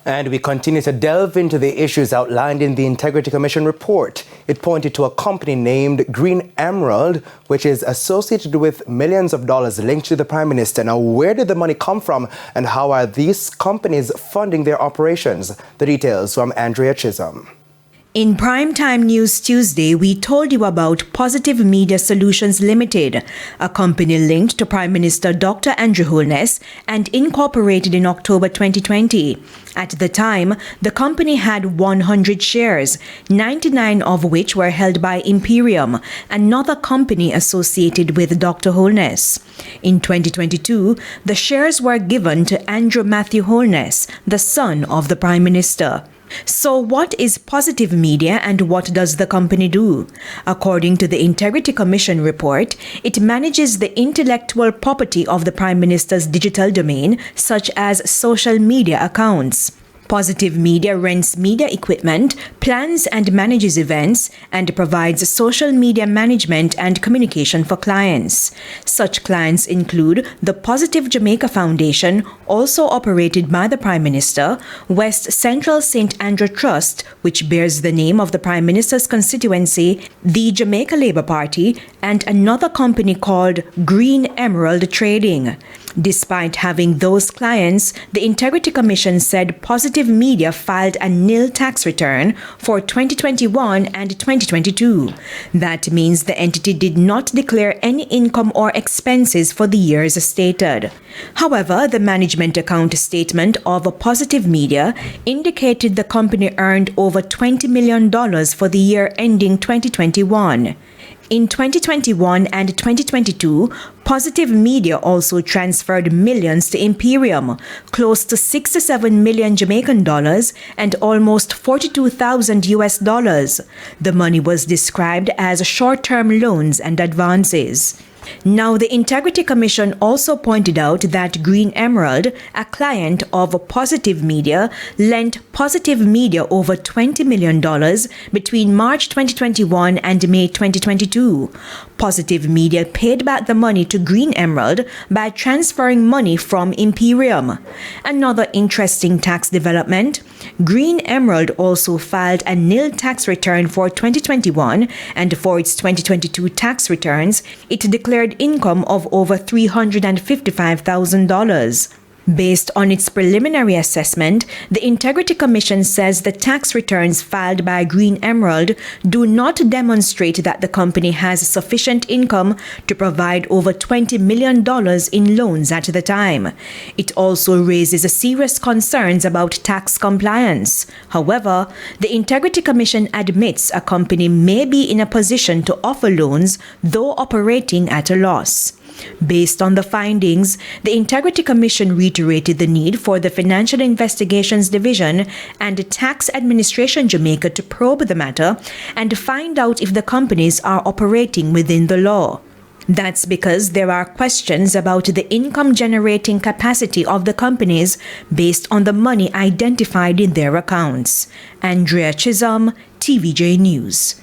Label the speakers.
Speaker 1: And we continue to delve into the issues outlined in the Integrity Commission report. It pointed to a company named Green Emerald, which is associated with millions of dollars linked to the Prime Minister. Now, where did the money come from and how are these companies funding their operations? The details from Andrea Chisholm.
Speaker 2: In Primetime News Tuesday, we told you about Positive Media Solutions Limited, a company linked to Prime Minister Dr. Andrew Holness and incorporated in October 2020. At the time, the company had 100 shares, 99 of which were held by Imperium, another company associated with Dr. Holness. In 2022, the shares were given to Andrew Matthew Holness, the son of the Prime Minister. So what is Positive Media and what does the company do? According to the Integrity Commission report, it manages the intellectual property of the Prime Minister's digital domain, such as social media accounts. Positive Media rents media equipment, plans and manages events, and provides social media management and communication for clients. Such clients include the Positive Jamaica Foundation, also operated by the Prime Minister, West Central St. Andrew Trust, which bears the name of the Prime Minister's constituency, the Jamaica Labour Party, and another company called Green Emerald Trading. Despite having those clients, the Integrity Commission said Positive Media filed a nil tax return for 2021 and 2022. That means the entity did not declare any income or expenses for the years stated. However, the management account statement of Positive Media indicated the company earned over $20 million for the year ending 2021. In 2021 and 2022, Positive Media also transferred millions to Imperium, close to 67 million Jamaican dollars and almost 42,000 US dollars. The money was described as short-term loans and advances. Now, the Integrity Commission also pointed out that Green Emerald, a client of Positive Media, lent Positive Media over $20 million between March 2021 and May 2022. Positive Media paid back the money to Green Emerald by transferring money from Imperium. Another interesting tax development, Green Emerald also filed a nil tax return for 2021, and for its 2022 tax returns, it declared income of over $355,000. Based on its preliminary assessment, the Integrity Commission says the tax returns filed by Green Emerald do not demonstrate that the company has sufficient income to provide over $20 million in loans at the time. It also raises serious concerns about tax compliance. However, the Integrity Commission admits a company may be in a position to offer loans, though operating at a loss. Based on the findings, the Integrity Commission reiterated the need for the Financial Investigations Division and Tax Administration Jamaica to probe the matter and find out if the companies are operating within the law. That's because there are questions about the income-generating capacity of the companies based on the money identified in their accounts. Andrea Chisholm, TVJ News.